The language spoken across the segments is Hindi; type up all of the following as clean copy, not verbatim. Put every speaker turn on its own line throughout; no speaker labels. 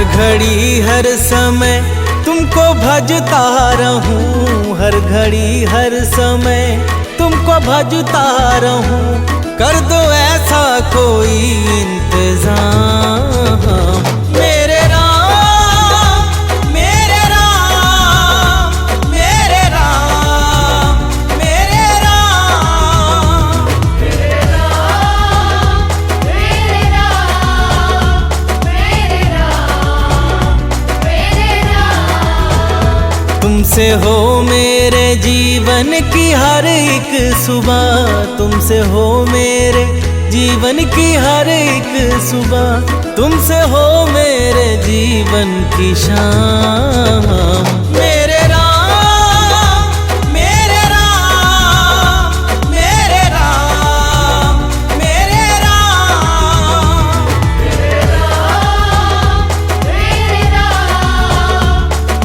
हर घड़ी हर समय तुमको भजता रहूं, हर घड़ी हर समय तुमको भजता रहूं। कर दो ऐसा कोई इंतजाम मेरे राम, मेरे राम, मेरे राम, मेरे राम,
मेरे राम, मेरे राम, मेरे राम, मेरे राम।
तुमसे हो मेरे जीवन की हर एक सुबह, तुमसे हो मेरे जीवन की हर एक सुबह, तुमसे हो मेरे जीवन की शाम। मेरे राम, मेरे राम, मेरे राम, मेरे राम,
मेरे राम, मेरे राम,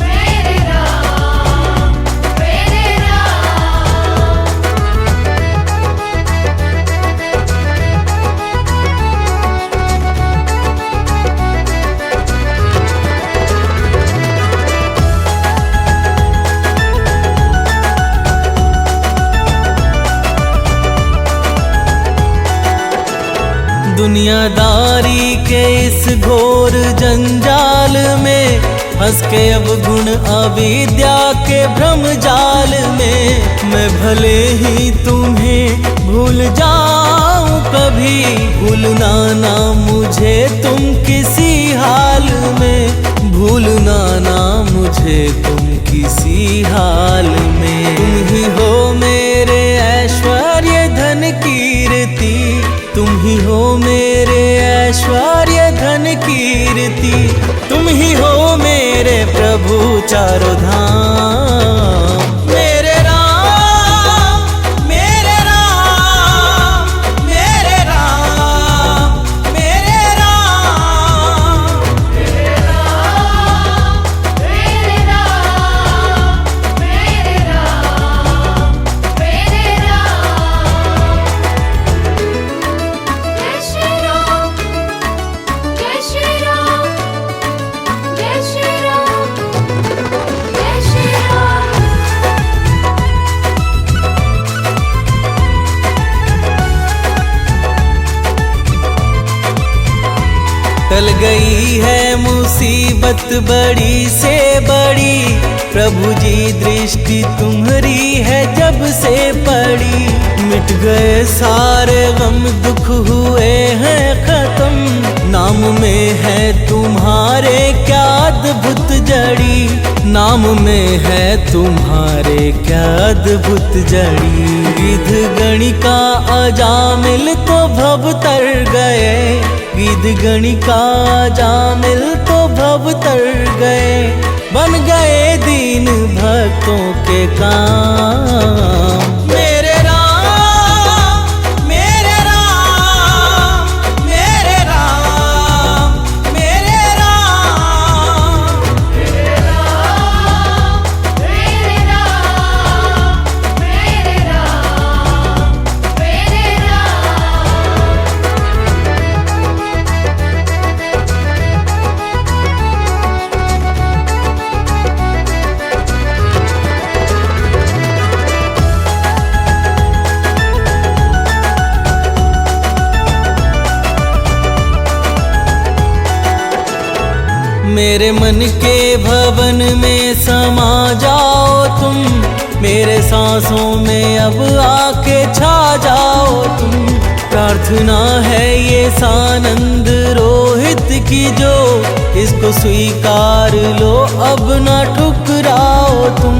मेरे राम, मेरे राम।
दुनियादारी के इस घोर जंजाल में फंस के अब गुण अविद्या के भ्रम जाल में, मैं भले ही तुम्हें भूल जाऊं कभी, भूलना ना मुझे तुम किसी हाल में, भूलना ना मुझे तुम किसी हाल में। तुम ही हो मेरे ऐश्वर्य धन कीर्ति, तुम ही हो मेरे ऐश्वर्य धन कीर्ति, तुम ही हो मेरे प्रभु चारों धाम। मेरे राम, मेरे राम, मेरे राम, मेरे राम,
मेरे राम, मेरे राम, मेरे राम, मेरे राम। जय श्री राम, जय श्री राम, जय श्री राम, जय श्री राम।
टल गई है मुसीबत बड़ी से बड़ी, प्रभु जी दृष्टि तुम्हारी है जब से पड़ी। मिट गए सारे गम दुख हुए हैं खत्म, नाम में है तुम्हारे क्या अद्भुत जड़ी, नाम में है तुम्हारे क्या अद्भुत जड़ी। गिद्ध गणिका अजामिल तो भव तर गए, गिद्ध गणिका अजामिल तो भव तर गए, बन गए दीन भक्तों के काम। मेरे राम, मेरे राम, मेरे राम, मेरे राम,
मेरे राम, मेरे राम, मेरे राम, मेरे राम।
मेरे मन के भवन में समा जाओ तुम, मेरे सांसों में अब आके छा जाओ तुम। प्रार्थना है ये सानंद रोहित की जो, इसको स्वीकार लो अब ना ठुकराओ तुम,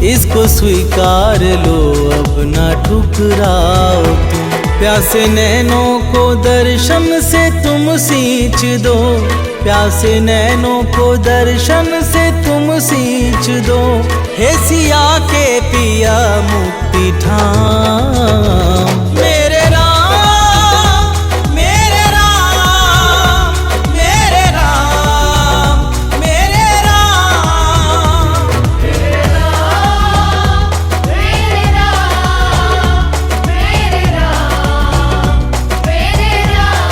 इसको स्वीकार लो अब ना ठुकराओ तुम। प्यासे नैनों को दर्शन से तुम सींच दो, प्यासे नैनों को दर्शन से तुम सींच दो। हे सिया के पिया मुक्ति ठाम। मेरे राम, मेरे राम, मेरे राम, मेरे राम,
मेरे राम, मेरे राम, मेरे राम, मेरे राम।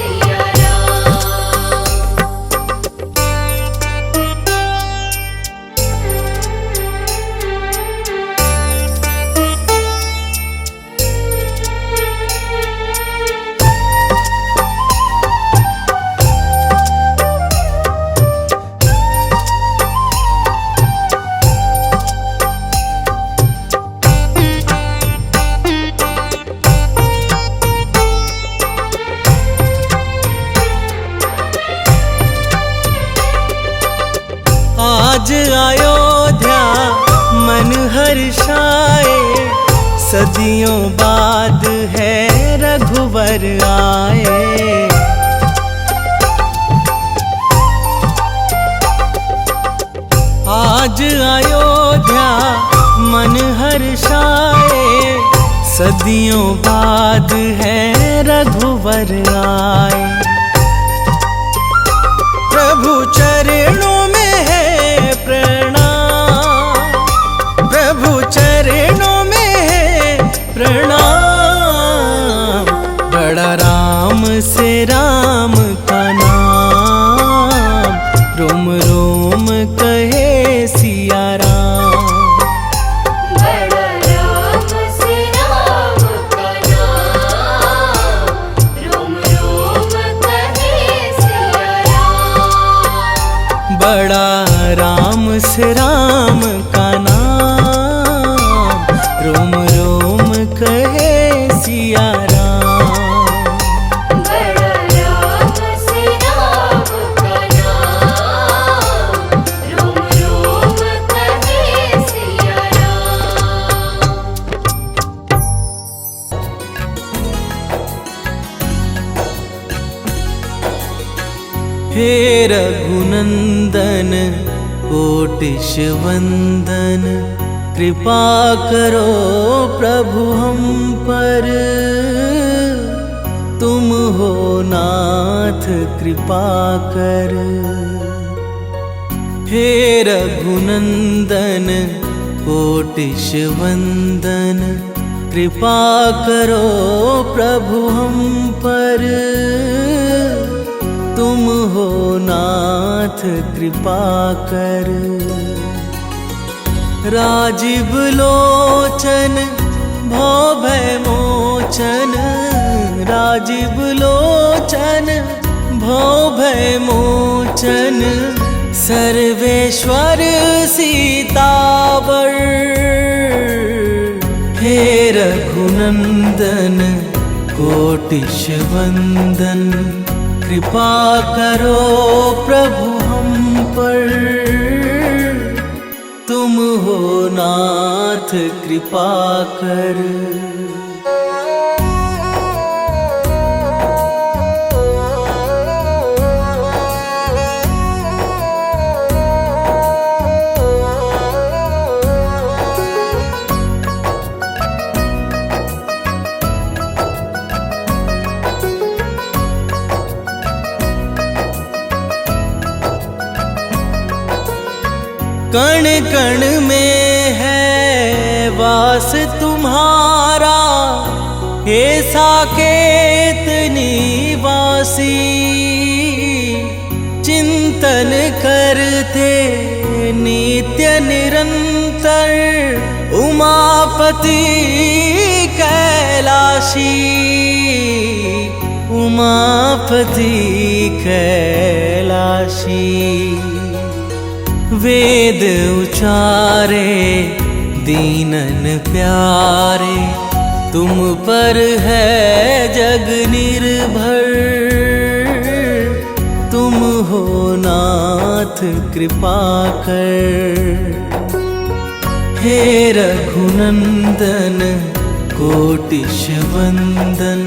सिया राम।
आज अयोध्या मन हर्षाए, सदियों बाद है रघुवर आए। आज अयोध्या मन हर्षाए, सदियों बाद है रघुवर आए। प्रभु चरणों में है प्रणाम, प्रभु चरणों में है प्रणाम। बड़ा राम से राम का नाम, रोम रोम कहे सिया राम।
बड़ा राम से राम का नाम, रोम रोम कहे सिया राम।
बड़ा राम से राम का नाम, रोम रोम कहे सिया राम।
बड़ा राम से राम का नाम, रोम रोम कहे सिया
हे रघुनंदन कोटिश वंदन, कृपा करो प्रभु हम पर, तुम हो नाथ कृपा कर। हे रघुनंदन कोटिश वंदन, कृपा करो प्रभु हम पर, तुम हो नाथ कृपा कर। राजीव लोचन भव भय मोचन, राजीव लोचन भव भय मोचन, सर्वेश्वर सीतावर। हे रघुनंदन कोटिश वंदन, कृपा करो प्रभु हम पर, तुम हो नाथ कृपा कर। कण कण में है वास तुम्हारा, हे साकेत निवासी। चिंतन करते नित्य निरंतर, उमापति कैलाशी, उमापति कैलाशी। वेद उचारे दीनन प्यारे, तुम पर है जग निर्भर, तुम हो नाथ कृपा कर। हे रघुनंदन कोटिश वंदन,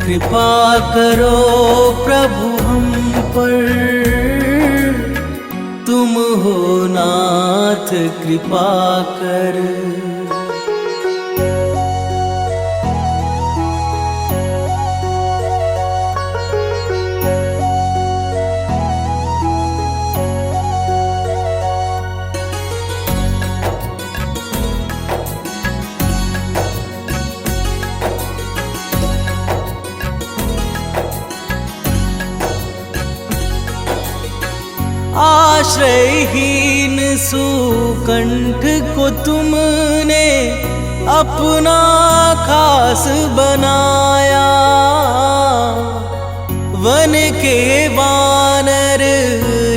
कृपा करो प्रभु हम पर, तुम हो नाथ कृपा कर। आश्रयहीन सुकंठ को तुमने अपना खास बनाया, वन के वानर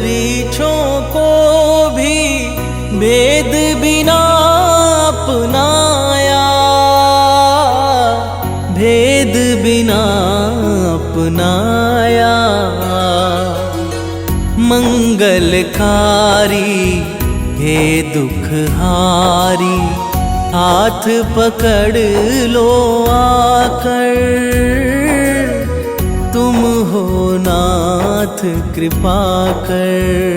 रीछों को भी भेद बिना अपनाया, भेद बिना अपनाया। मंगलकारी हे दुखहारी, हाथ पकड़ लो आकर, तुम हो नाथ कृपा कर।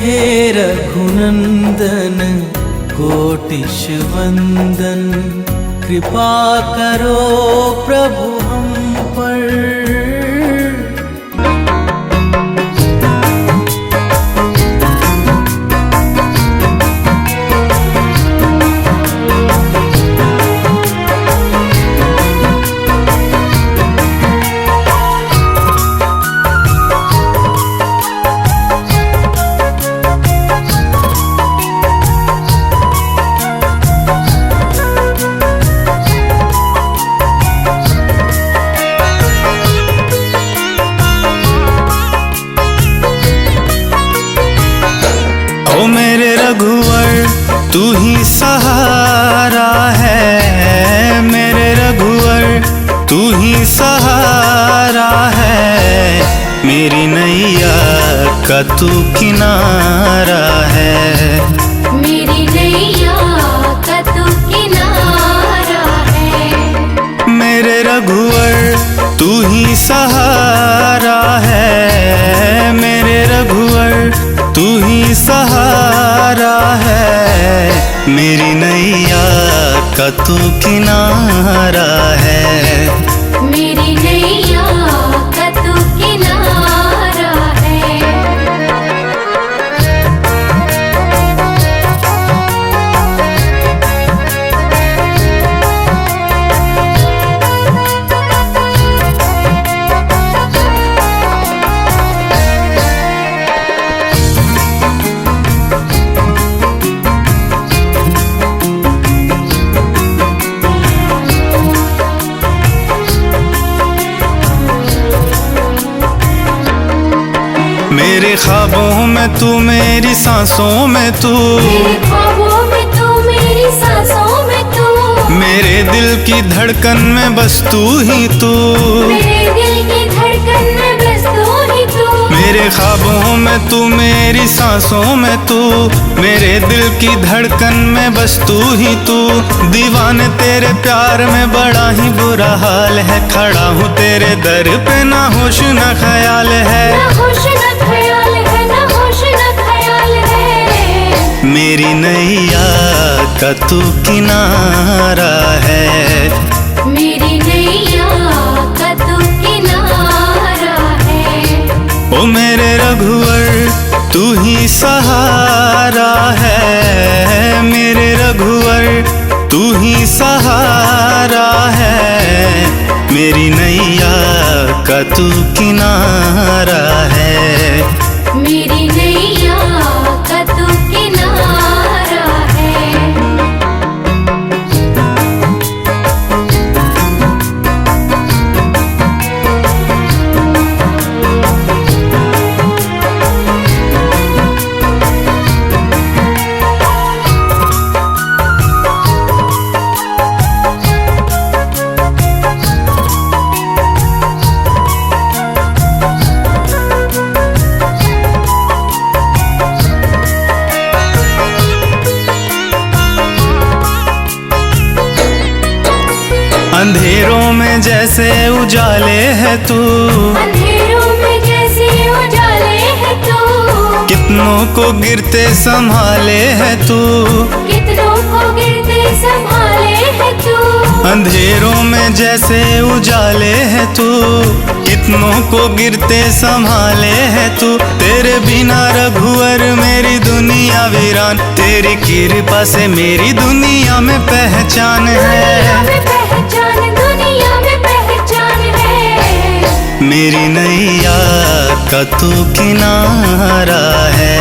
हे रघुनंदन कोटिश वंदन, कृपा करो प्रभु हम पर,
ओ मेरे रघुवर तू ही सहारा है, मेरे रघुवर तू ही सहारा है, मेरी नैया का तू किनारा है,
मेरी नैया का तू किनारा है।
मेरे रघुवर तू ही सहारा है, है, मेरी नैया का तू किनारा है।
मेरी नैया का तू किनारा है।
मेरे ख्वाबों में तू, मेरी सांसों में तू,
मेरे ख्वाबों में तू, मेरी सांसों में तू,
मेरे दिल की धड़कन में बस तू ही तू।
मेरे दिल की धड़कन में बस तू ही तू।
मेरे ख्वाबों में तू, मेरी सांसों में तू, मेरे दिल की धड़कन में बस तू ही तू। दीवाने तेरे प्यार में बड़ा ही बुरा हाल है, खड़ा हूँ तेरे दर पे ना होश ना ख्याल है।
ना होश ना ख्याल है, ना होश ना ख्याल है।
मेरी नैया का तू किनारा है।
मेरी नैया का तू किनारा है।
ओ मेरे रघुवर तू ही सहारा है, मेरे रघुवर तू ही सहारा है। मेरी नैया का तू किनारा है।
मेरी नैया का तू किनारा है।
अंधेरों में जैसे उजाले है तू,
अंधेरों में जैसे उजाले है तू।
कितनों को गिरते संभाले है तू।
कितनों को गिरते संभाले है तू।
अंधेरों में जैसे उजाले है तू, कितनों को गिरते संभाले है तू। तेरे बिना रघुवर मेरी दुनिया वीरान, तेरी कृपा से मेरी दुनिया में पहचान
दुनिया
है।
में पहचान, दुनिया में पहचान है।
मेरी नैया का तू किनारा है।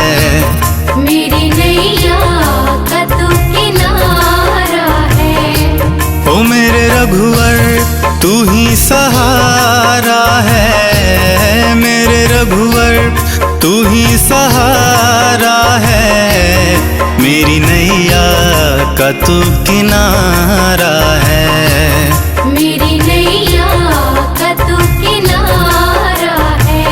मेरी नैया का तू किनारा है।
ओ मेरे रघुवर तू ही सहारा है, मेरे रघुवर तू ही सहारा है। मेरी नैया का तू किनारा है।
मेरी नैया का तू किनारा है।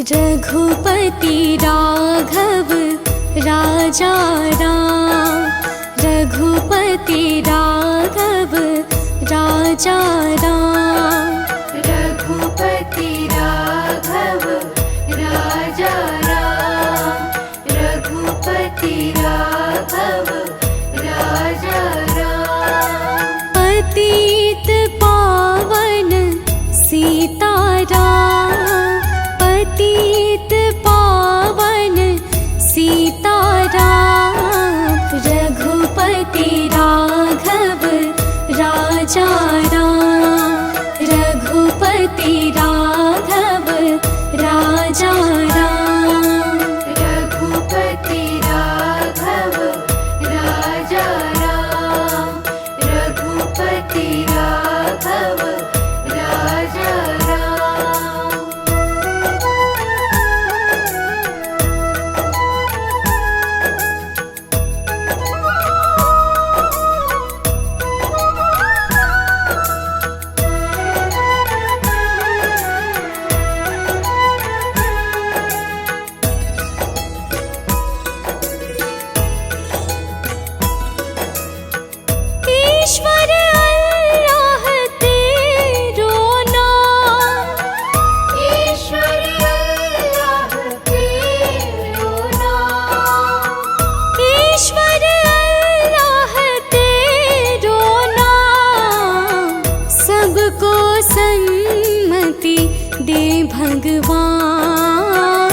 रघुपति राघव राजा राम, रघुपति राघव राजा राम।
रघुपति राघव राजा राम। रघुपति राघव राजा राम।
पतित पावन सीताराम, पतित पावन सीताराम। रघुपति राघव राजा राम, सन्मति दे भगवान,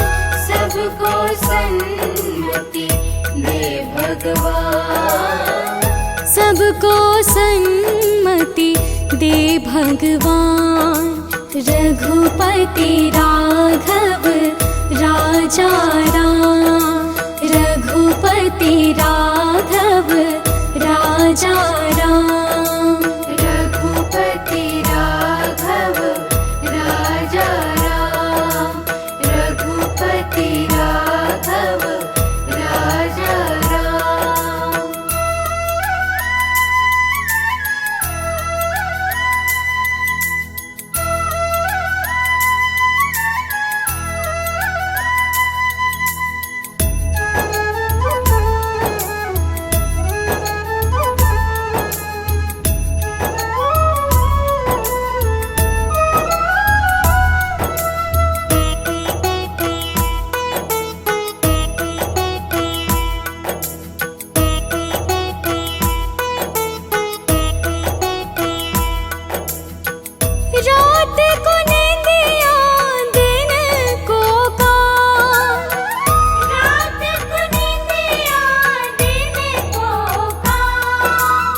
सबको सन्मति दे भगवान,
सबको सन्मति दे भगवान। रघुपति राघव राजा राम, रघुपति राघव राजा राम,
रघुपति राघव राजा राम, रघुपति राघव राजा राम।
रात को नींदिया दिन को काम,
रात को नींदिया दिन को काम,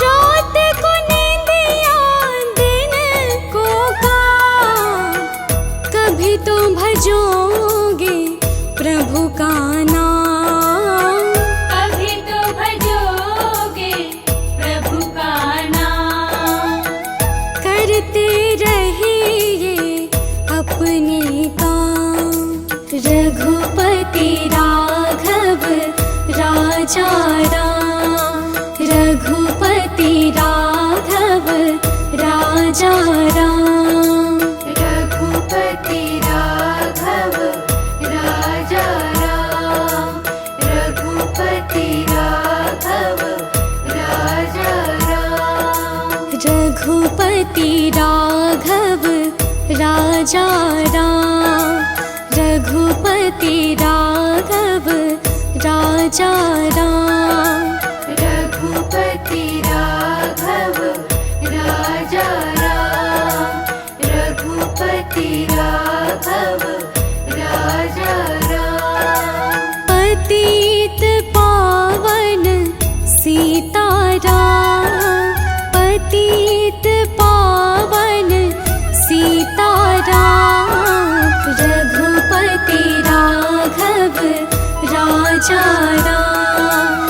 रात को नींदिया दिन को काम। कभी तो भजोगे प्रभु का नाम,
कभी तो भजोगे प्रभु का नाम,
करते रहिए अपने काम। रघुपति राघव राजा राम, रघुपति राघव राजा राम,
रघुपति राघव राजा राम, रघुपति राघव राजा राम,
रघुपति राघव राजा राम, रघुपति राघव राजा राम,
रघुपति राघव राजा राम, रघुपति राघव राजा राम।
पतित पावन सीताराम, पतित पावन सीताराम, रघुपति राघव राजा राम,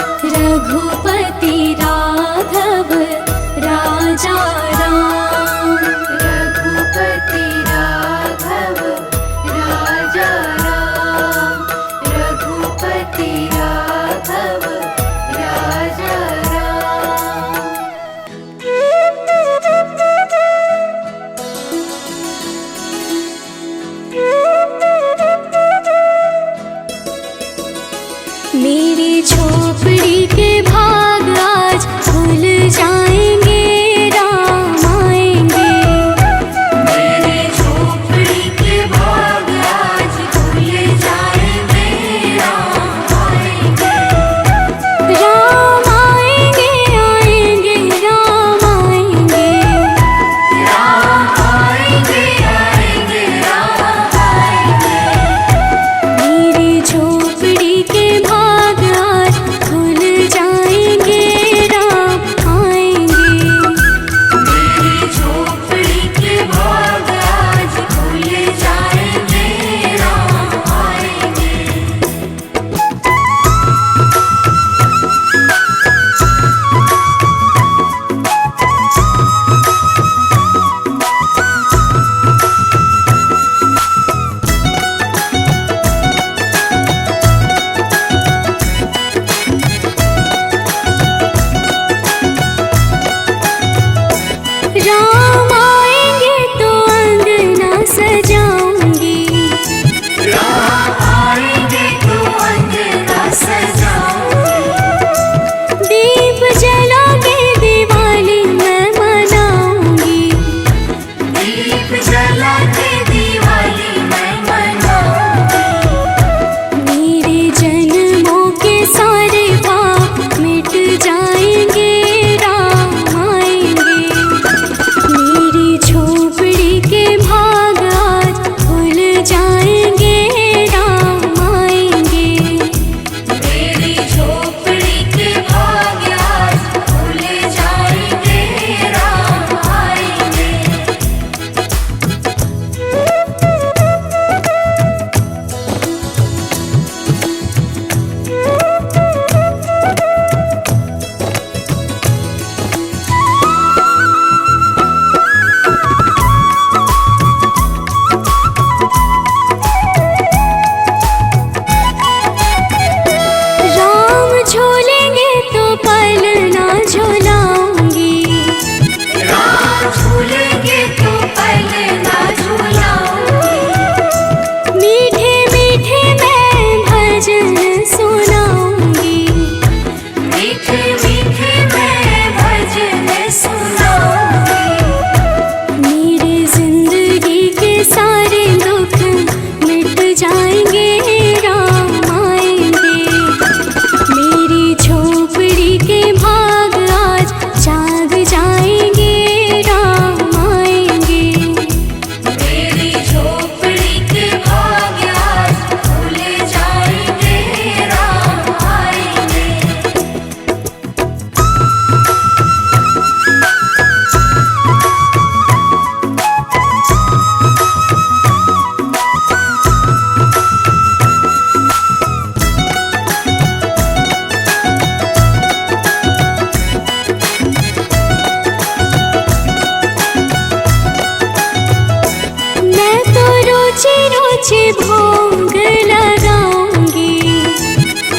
रुचि भोग लगाऊंगी।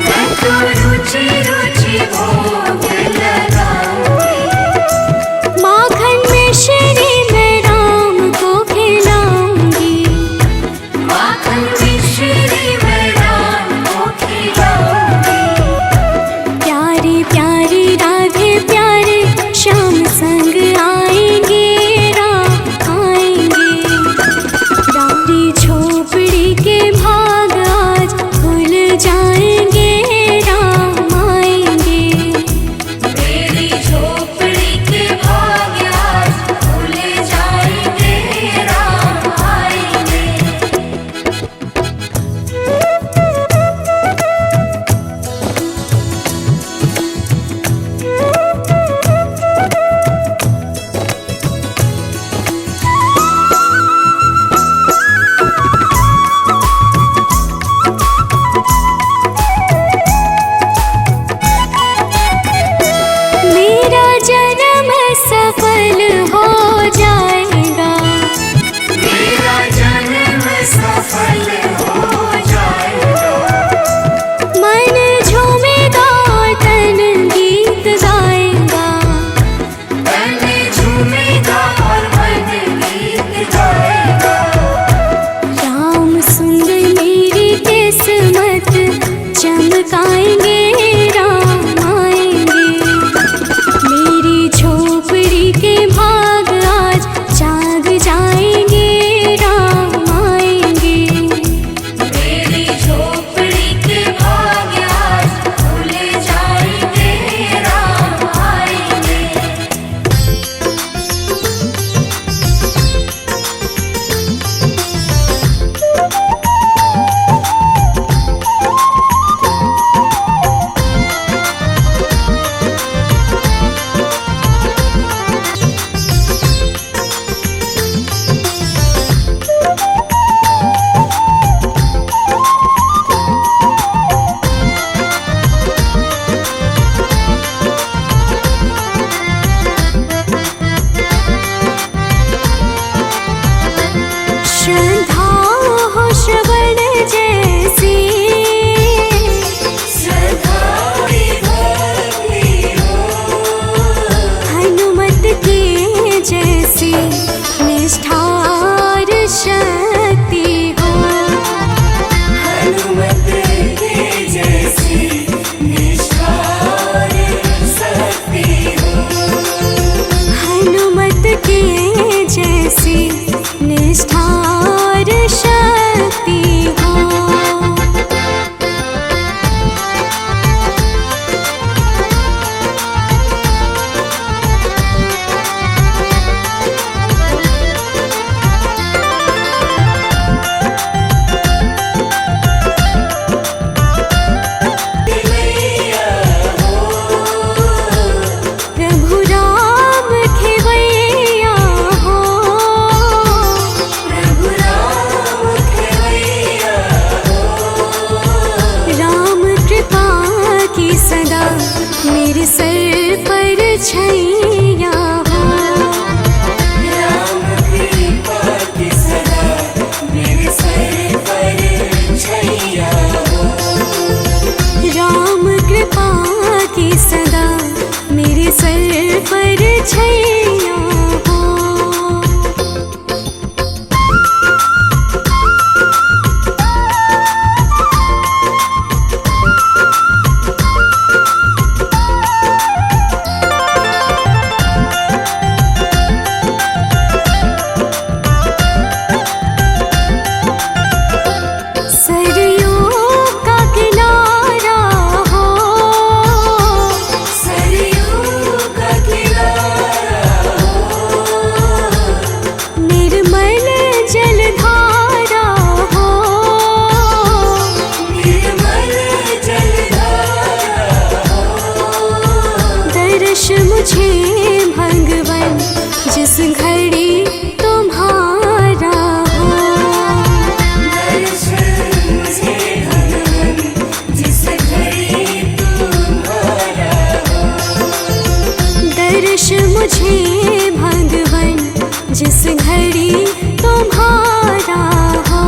मैं तो रुचि रुचि भोग लगाऊंगी।
माखन मिश्री मैं राम को खिलाऊंगी।
माखन मिश्री मैं राम को खिलाऊंगी।
प्यारी प्यारी राधे प्यारे श्याम संग आएंगे राम आएंगे। रानी झोपड़ी के भाग आज खुल जाएंगे राम आएंगे।
मेरी झोपड़ी के भाग आज खुल जाएंगे राम आएंगे।
मेरा जन्म सफल हो जाएगा।
मेरा जन्म सफल हो जाएगा।
मन झूमेगा तन गीत गाएगा।
तन झूमेगा और मन गीत गाएगा।
राम सुंदर मेरी किस्मत चमकाएंगे राम आएंगे। मेरी झोपड़ी के भाग आज जाग जाएंगे राम आएंगे।
मेरी झोपड़ी के भाग आज खुल जाएंगे राम आएंगे।
श्रद्धा हो श्रवण जैसी।
सदा भक्ति हो।
हनुमत के जैसी निष्ठार शक्ति हो।
हनुमत के जैसी निष्ठार शक्ति हो।
हनुमत के जैसी निष्ठार शक्ति हो। प्रभु राम खेवैया हो।
प्रभु राम खेवैया हो।
राम कृपा की सदा मेरे सर पर छैया हो।
राम कृपा की सदा मेरे सर पर छैया हो।
राम कृपा की सदा मेरे सर पर छैया हो। सरयू का किनारा हो।
सरयू का किनारा
जिस घड़ी तुम्हारा हो।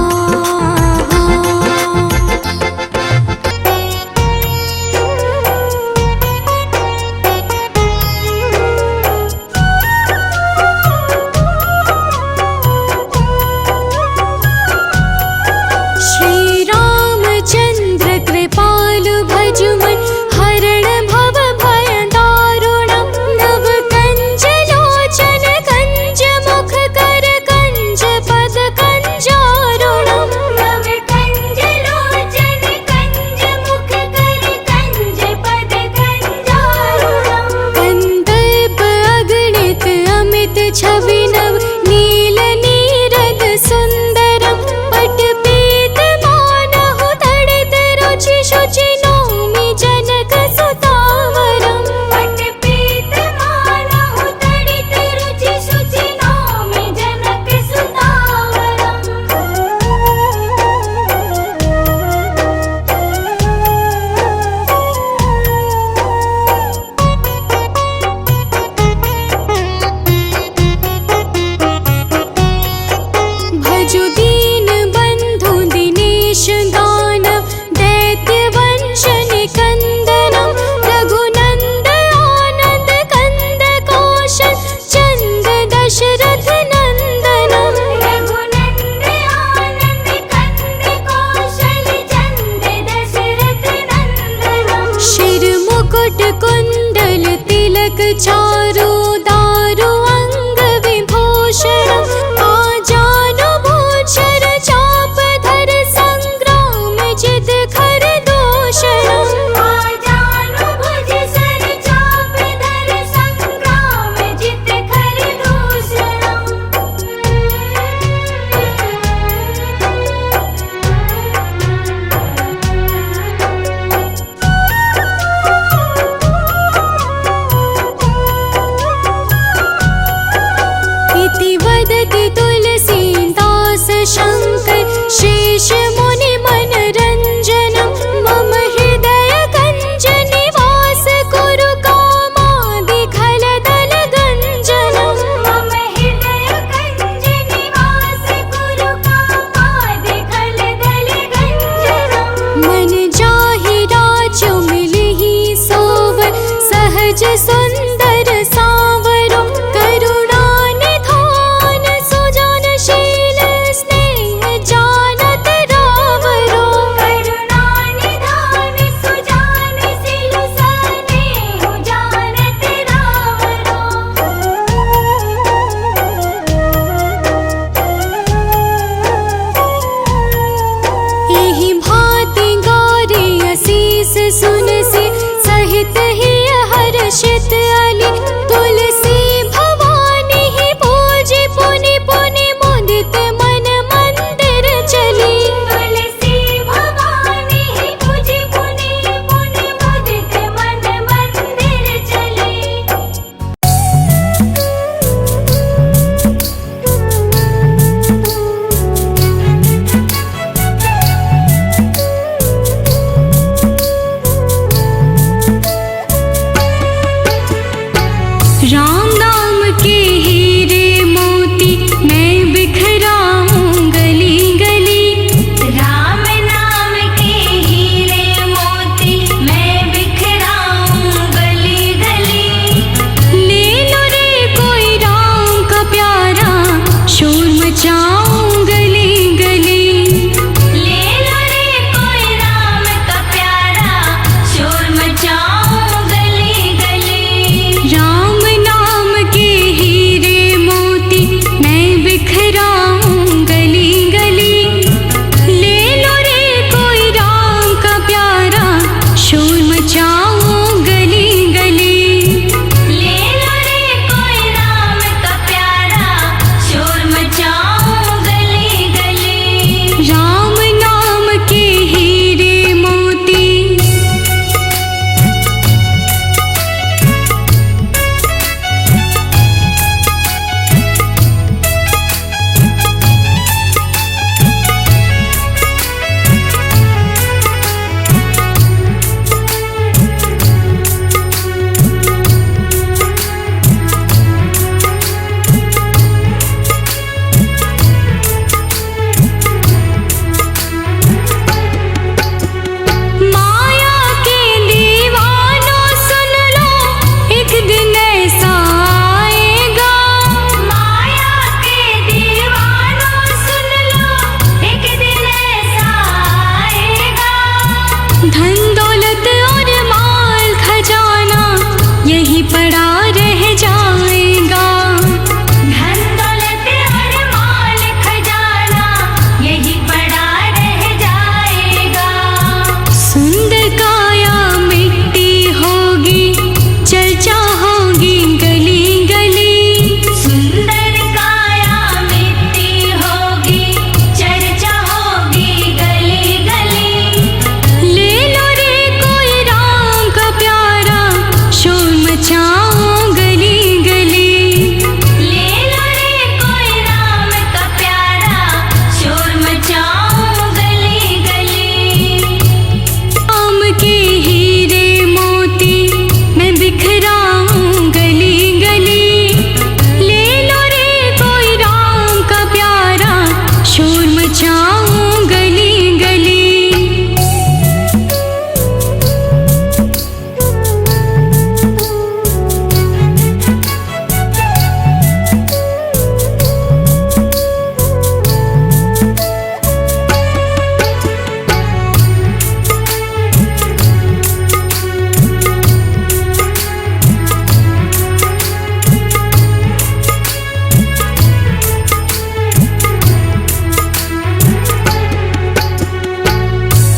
मचाऊं गली गली।
ले लो रे कोई राम का प्यारा, शोर मचाऊं गली गली।
राम नाम के हीरे मोती मैं बिखराऊं गली गली। ले लो रे कोई राम का प्यारा, शोर मचाऊं गली गली।
ले लो रे कोई राम का प्यारा, शोर मचाऊं गली गली।
राम नाम के हीरे मोती। माया के दीवानों सुन लो, एक दिन ऐसा आएगा।
माया के दीवानों सुन लो, एक दिन ऐसा आएगा।
धन दौलत और माल खजाना यही पड़ा रह जाएगा।
धन दौलत और माल खजाना यही पड़ा रह जाएगा।
सुंदर काया मिट्टी होगी, चर्चा होगी गली गली।
सुंदर काया मिट्टी होगी, चर्चा होगी गली गली।
ले लो रे कोई राम का प्यारा, शोर मचाऊं गली गली।
ले लो रे कोई राम का प्यारा, शोर मचाऊं गली गली।
राम के हीरे मोती मैं बिखराऊं गली गली। ले लो रे कोई राम का प्यारा, शोर मचाऊं गली गली।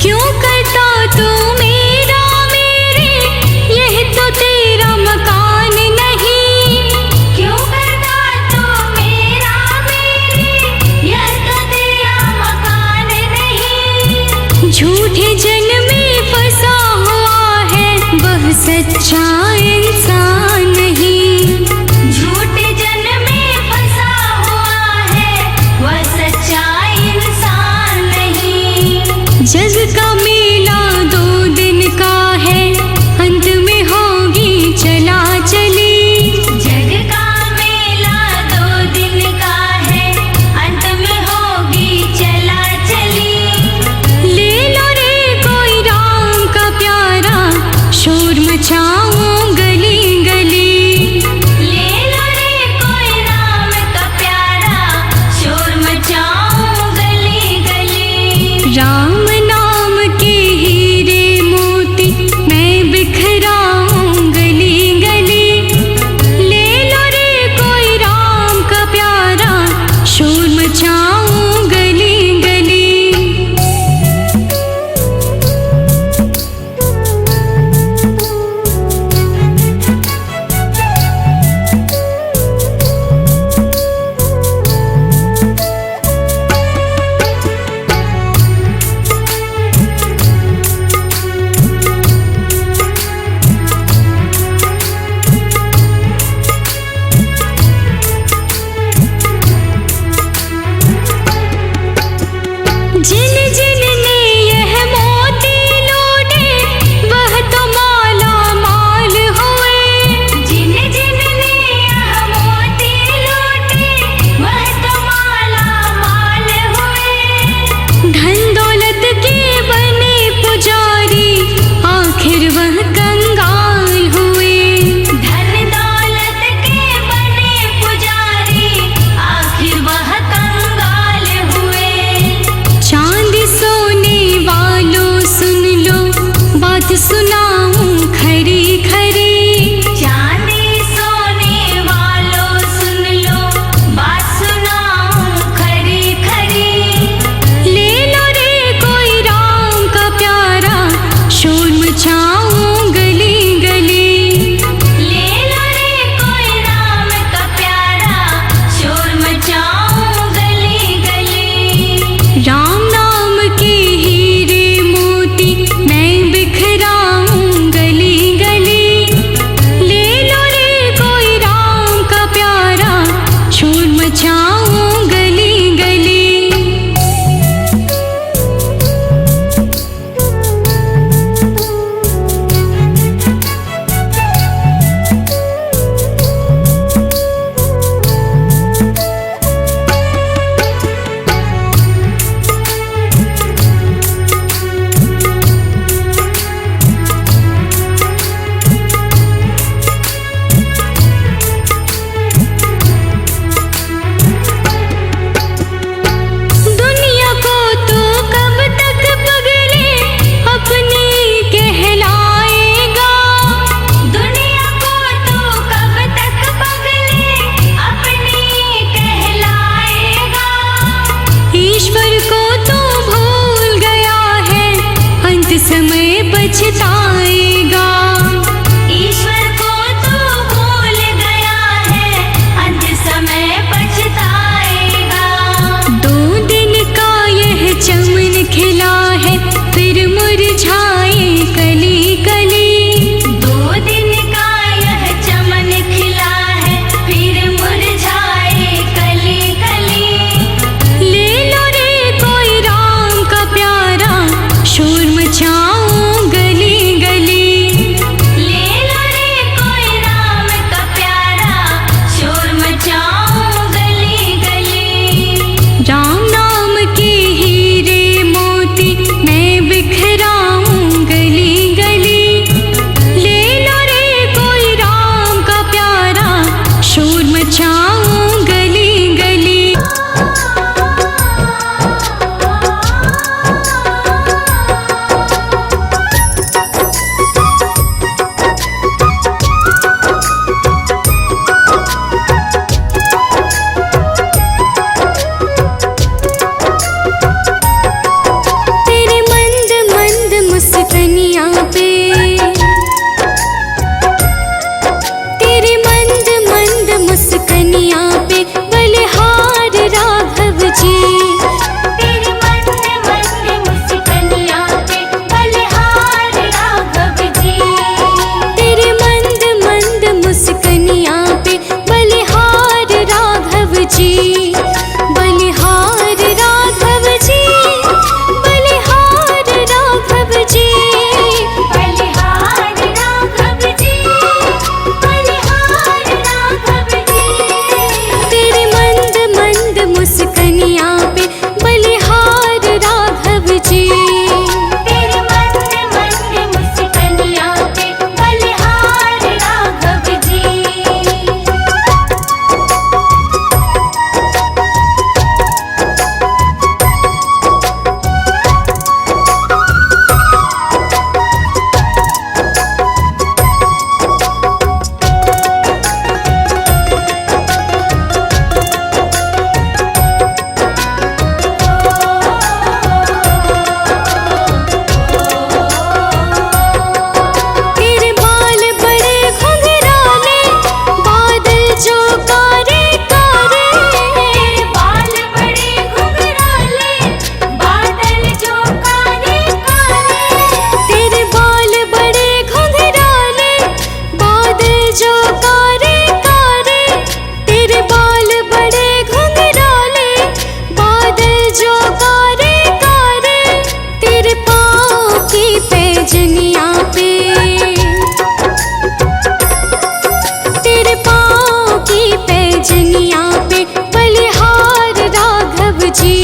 क्यों करता तू मेरा मेरे, यह तो तेरा मकान नहीं।
क्यों करता तू मेरा मेरे, यह तो तेरा मकान नहीं।
झूठे जन में फंसा हुआ है, वह सच्चा इंसान नहीं।
झूठे जन में फंसा हुआ है, वह सच्चा इंसान नहीं।
जग का मेला 2 दिन का है, अंत में होगी चला चली।
जग का मेला 2 दिन का है, अंत में होगी चला चली।
ले लो रे कोई राम का प्यारा, शोर मचाऊं गली गली।
ले लो रे कोई राम का प्यारा, शोर मचाऊं गली गली।
राम नाम के हीरे मोती मैं बिखराऊं गली गली। ले लो रे कोई राम का प्यारा, शोर मचाऊं गली गली। ईश्वर को तो भूल गया है, अंत समय पछताएगा।
ईश्वर को तो भूल गया है, अंत समय पछताएगा।
2 दिन का यह चमन खिला है, फिर मुरझाए कली कली।
2 दिन का यह चमन खिला है, फिर मुरझाए कली कली।
ले लो रे कोई राम का प्यारा, शोर मचाओ गली गली।
ले लो रे कोई राम का प्यारा, शोर मचाओ गली गली।
राम नाम के हीरे मोती मैं बिखराऊं गली गली। ले लो रे कोई राम का प्यारा, शोर मचाऊं गली गली। तेरे मंद मंद मुस्कनियाँ पे, तेरे मंद मंद मुस्कनियाँ पे बलिहार राघव जी।
तेरे मंद मंद मुस्कनियाँ पे बलिहार राघव जी।
तेरे मंद मंद मुस्कनियाँ पे बलिहार राघव जी। बलिहार राघव जी, बलिहार राघव जी।
बलिहार राघव जी, बलिहार राघव जी।
तेरे मंद मंद मुस्कनियाँ पे बलिहार राघव जी।
तेरे मंद मंद मुस्कनियाँ पे बलिहार राघव जी।
तेरे बाल बड़े घुंघराले, बादल जो कारे कारे।
तेरे बाल बड़े घुंघराले, बादल जो काले काले।
तेरे बाल बड़े घुंघराले, बादल जो कारे कारे। तेरे बाल बड़े घुंघराले, बादल जो कारे कारे। तेरे पाँव की पैजनियाँ पे, तेरे पाँव की पैजनियाँ पे बलिहार राघव जी।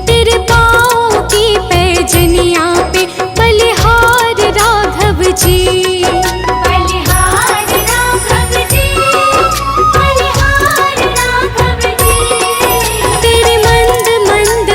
तेरे पाँव की पैजनियाँ पे बलिहार राघव जी।
बलिहार राघव जी, बलिहार राघव जी।
तेरे मंद मंद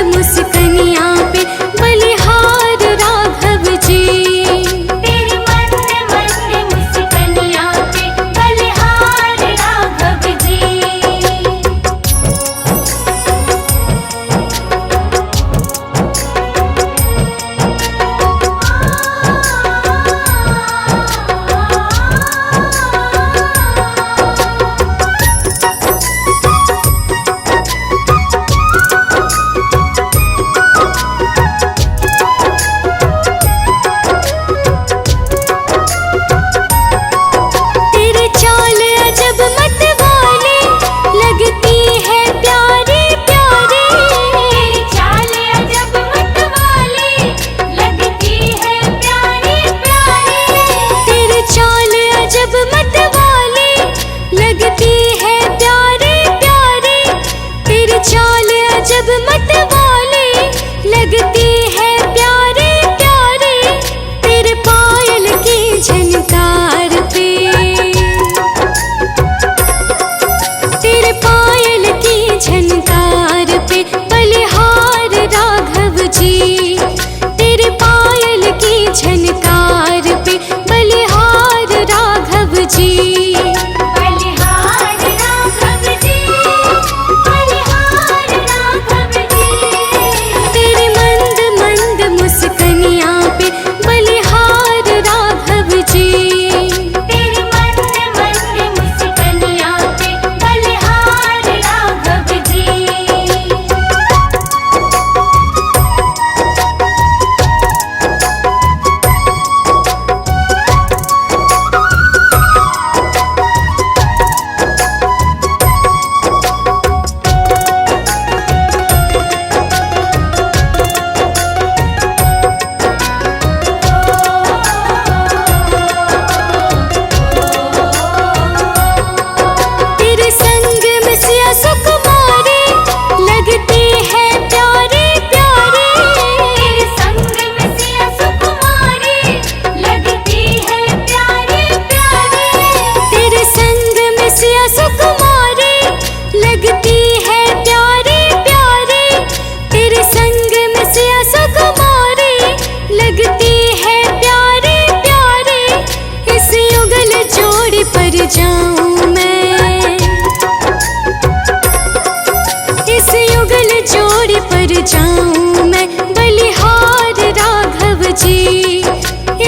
युगल जोड़ी पर जाऊं मैं बलिहार राघव जी।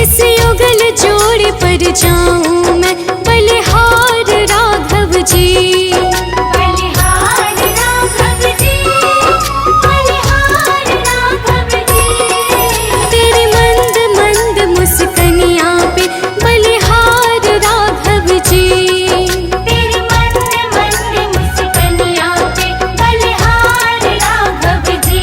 इस युगल जोड़ी पर जाऊं मैं बलिहार राघव जी।
बलिहार राघव जी, बलिहार राघव जी।
तेरी मंद मंद मुस्कनियाँ पे बलिहार राघव जी।
तेरी मंद मंद मुस्कनियाँ पे बलिहार राघव जी।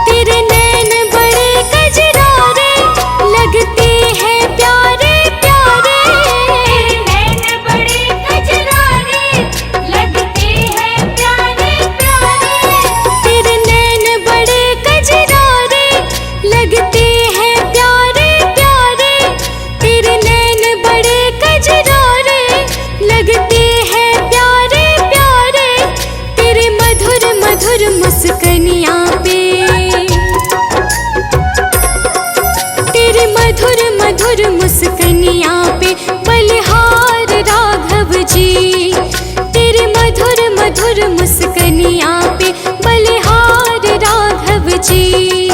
तेरे नैन बड़े कजरारे लगते हैं प्यारे प्यारे।
तेरे नैन बड़े कजरारे लगते हैं प्यारे प्यारे।
तेरे नैन बड़े कजरारे लगते हैं प्यारे प्यारे। तेरे नैन बड़े कजरारे लगते हैं प्यारे प्यारे। तेरे मधुर मधुर मुस्कनियाँ पे तेरे मधुर मधुर मुस्कनियाँ पे बलिहार राघव जी। तेरे मधुर मधुर मुस्कनियाँ पे बलिहार राघव जी।